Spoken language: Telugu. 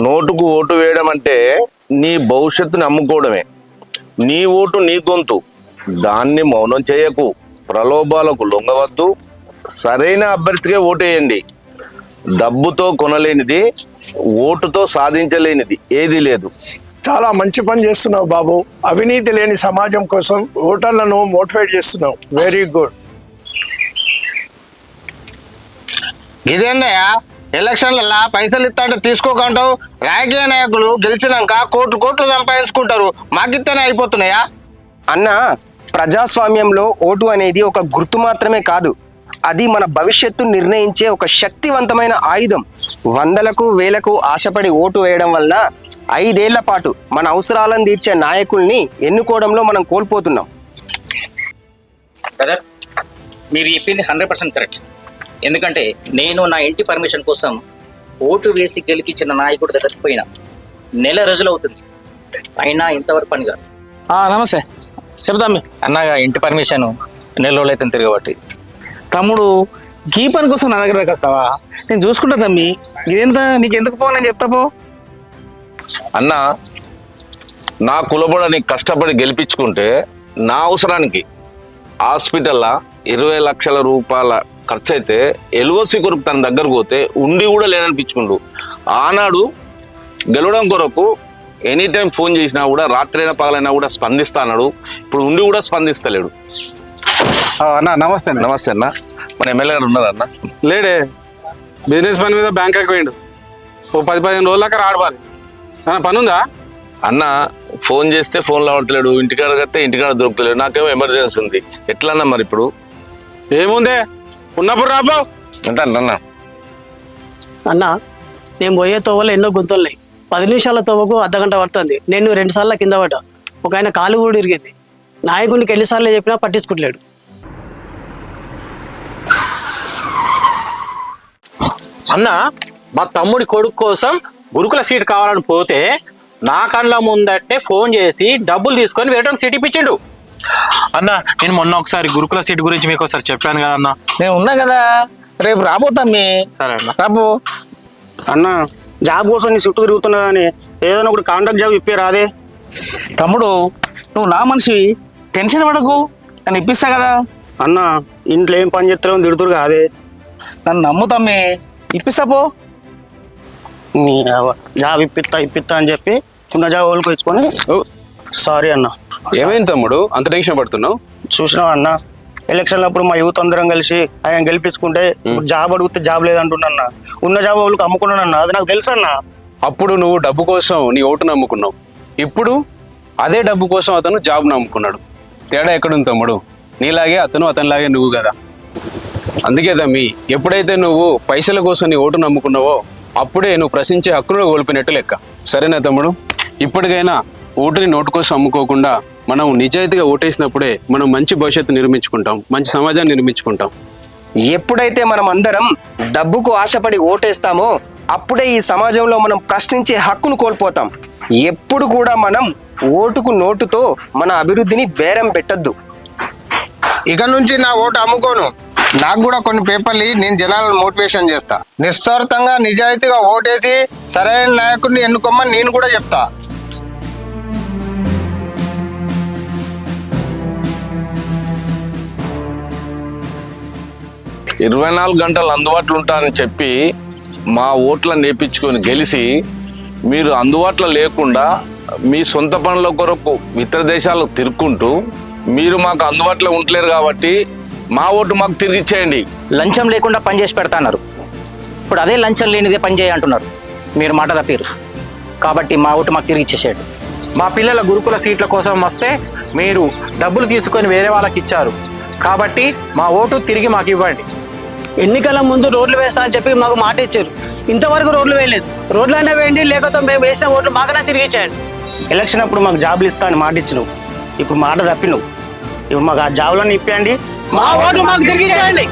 నోటుకు ఓటు వేయడం అంటే నీ భవిష్యత్తుని అమ్ముకోవడమే. నీ ఓటు నీ గొంతు, దాన్ని మౌనం చేయకు, ప్రలోభాలకు లొంగవద్దు, సరైన అభ్యర్థికే ఓటేయండి. డబ్బుతో కొనలేనిది, ఓటుతో సాధించలేనిది ఏదీ లేదు. చాలా మంచి పని చేస్తున్నావు బాబు. అవినీతి లేని సమాజం కోసం ఓటర్లను మోటివేట్ చేస్తున్నావు. Very good. ఇదేందయ్యా ఎలక్షన్లలో పైసలు ఇస్తాంటే తీసుకోకంటావు. రాజకీయ నాయకులు గెలిచినాక కోట్లు సంపాదించుకుంటారు, మాకిస్తేనే అయిపోతున్నాయా? అన్న, ప్రజాస్వామ్యంలో ఓటు అనేది ఒక గుర్తు మాత్రమే కాదు, అది మన భవిష్యత్తు నిర్ణయించే ఒక శక్తివంతమైన ఆయుధం. వందలకు వేలకు ఆశపడి ఓటు వేయడం వల్ల 5 ఏళ్ల పాటు మన అవసరాలను తీర్చే నాయకుల్ని ఎన్నుకోవడంలో మనం కోల్పోతున్నాం. బ్రదర్, మీరు చెప్పింది 100% కరెక్ట్. ఎందుకంటే నేను నా ఇంటి పర్మిషన్ కోసం ఓటు వేసి గెలిపించిన నాయకుడి దగ్గరికి పోయినా నెల రోజులు అవుతుంది, అయినా ఇంతవరకు పని కాదు. నమస్తే, చెప్తాం అన్నగా ఇంటి పర్మిషన్ నెల రోజులు అయితే తిరగబట్టి. తమ్ముడు, గీ పని కోసం నా దగ్గర వస్తావా? నేను చూసుకుంటా తమ్మి, ఇదెంత నీకు ఎందుకు పోవాలని చెప్తాపో. అన్న, నా కులబడని కష్టపడి గెలిపించుకుంటే నా అవసరానికి హాస్పిటల్లో 20 లక్షల రూపాయల ఖర్చు అయితే ఎల్ఓసి కొరకు తన దగ్గరకు పోతే ఉండి కూడా లేననిపించుకుంటూ, ఆనాడు గెలవడం కొరకు ఎనీ టైం ఫోన్ చేసినా కూడా రాత్రైనా పగలైనా కూడా స్పందిస్తాడు. ఇప్పుడు ఉండి కూడా స్పందిస్తలేడు. అన్న నమస్తే. నమస్తే అన్న. మన ఎమ్మెల్యే గారు ఉన్నారన్న? లేడే, బిజినెస్ పని మీద బ్యాంకాక్ పోయిండు. ఓ 10-15 రోజుల దాకా రాడవాలి. పని ఉందా అన్న? ఫోన్ చేస్తే ఫోన్లో ఆడతలేడు, ఇంటికాడ కడితే ఇంటికాడ దొరుకుతలేడు. నాకేమో ఎమర్జెన్సీ ఉంది. ఎట్లా అన్నా మరి ఇప్పుడు? ఏముందే, ఉన్నప్పుడు రాబో. ఎంత అన్న? అన్న, నేను పోయే తోవలు ఎన్నో గుంతలున్నాయి. 10 నిమిషాల తోవకు అర్ధగంట పడుతుంది. నేను 2 సార్లు కింద పడ్డా. ఒక ఆయన కాలు కూడా ఇరిగింది. నాయకుడికి ఎన్నిసార్లు చెప్పినా పట్టించుకోవట్లేడు. అన్న, మా తమ్ముడి కొడుకు కోసం గురుకుల సీట్ కావాలని పోతే నా కళ్ళ ముందట్టే ఫోన్ చేసి డబ్బులు తీసుకొని వేయడం సీట్ ఇప్పించిండు. అన్న, నేను మొన్న ఒకసారి గురుకుల సీట్ గురించి మీకు ఒకసారి చెప్పాను కదా అన్న. నేను ఉన్నా కదా, రేపు రాబోతామ్మి. సరే అన్న. రాబో అన్న, జాబ్ కోసం నీ చుట్టూ తిరుగుతున్నా కానీ ఏదైనా ఒకటి కాంట్రాక్ట్ జాబ్ ఇప్పే రాదే? తమ్ముడు, నువ్వు నా మనిషి, టెన్షన్ పడకు, నేను ఇప్పిస్తా కదా. అన్న, ఇంట్లో ఏం పని చేస్తారో తిడుతురు కాదే. నన్ను నమ్ముతామ్మి, ఇప్పిస్తా పో. జాబ్ ఇప్పిస్తా అని చెప్పి ఉన్న జాబ్ వాళ్ళకి ఇచ్చుకొని. సారీ అన్న. ఏమైంది తమ్ముడు, అంత టెన్షన్ పడుతున్నావు? చూసినావు అన్న, ఎలక్షన్లు అప్పుడు మా యూత్ అందరం కలిసి ఆయన గెలిపించుకుంటే జాబ్ అడిగితే జాబ్ లేదంటున్నా. ఉన్న జాబ్ వాళ్ళకి అమ్ముకున్నానన్న, అది నాకు తెలుసు అన్న. అప్పుడు నువ్వు డబ్బు కోసం నీ ఓటును నమ్ముకున్నావు, ఇప్పుడు అదే డబ్బు కోసం అతను జాబ్ నమ్ముకున్నాడు. తేడా ఎక్కడుంది తమ్ముడు? నీలాగే అతను, అతనిలాగే నువ్వు కదా. అందుకే తమ్మి, ఎప్పుడైతే నువ్వు పైసల కోసం నీ ఓటు నమ్ముకున్నావో అప్పుడే నువ్వు ప్రశ్నించే హక్కును కోల్పోయినట్టు లెక్క. సరేనా తమ్ముడు? ఇప్పటికైనా ఓటుని నోటు కోసం అమ్ముకోకుండా మనం నిజాయితీగా ఓటేసినప్పుడే మనం మంచి భవిష్యత్తు నిర్మించుకుంటాం, మంచి సమాజాన్ని నిర్మించుకుంటాం. ఎప్పుడైతే మనం అందరం డబ్బుకు ఆశపడి ఓటేస్తామో అప్పుడే ఈ సమాజంలో మనం ప్రశ్నించే హక్కును కోల్పోతాం. ఎప్పుడు కూడా మనం ఓటుకు నోటుతో మన అభివృద్ధిని బేరం పెట్టొద్దు. ఇక నుంచి నా ఓటు అమ్ముకోను. నాకు కూడా కొన్ని పేపర్లు నేను జనాలను మోటివేషన్ చేస్తా. నిస్వార్థంగా నిజాయితీగా ఓటేసి సరైన నాయకుడిని ఎన్నుకోమని నేను కూడా చెప్తా. – 24 గంటలు అందుబాటులో ఉంటారని చెప్పి మా ఓట్లను నేర్పించుకొని గెలిచి మీరు అందుబాటులో లేకుండా మీ సొంత పనుల కొరకు ఇతర దేశాలకు తిరుక్కుంటూ మీరు మాకు అందుబాటులో ఉండలేరు కాబట్టి మా ఓటు మాకు తిరిగి ఇచ్చేయండి. లంచం లేకుండా పని చేసి పెడతా అన్నారు, ఇప్పుడు అదే లంచం లేనిదే పని చేయంటున్నారు. మీరు మాట తప్పారు కాబట్టి మా ఓటు మాకు తిరిగి ఇచ్చేసేయండి. మా పిల్లల గురుకుల సీట్ల కోసం వస్తే మీరు డబ్బులు తీసుకొని వేరే వాళ్ళకి ఇచ్చారు కాబట్టి మా ఓటు తిరిగి మాకు ఇవ్వండి. ఎన్నికల ముందు రోడ్లు వేస్తా అని చెప్పి మాకు మాట ఇచ్చారు, ఇంతవరకు రోడ్లు వేయలేదు. రోడ్లు అయినా వేయండి, లేకపోతే మేము వేసిన ఓట్లు మాకన్నా తిరిగి ఇచ్చేయండి. ఎలక్షన్ అప్పుడు మాకు జాబులు ఇస్తా అని మాట ఇచ్చినావు, ఇప్పుడు మాట తప్పినావు. ఇప్పుడు మాకు ఆ జాబులను ఇప్పండి, మా ఓట్లు మాకు తిరిగి ఇచ్చేయండి.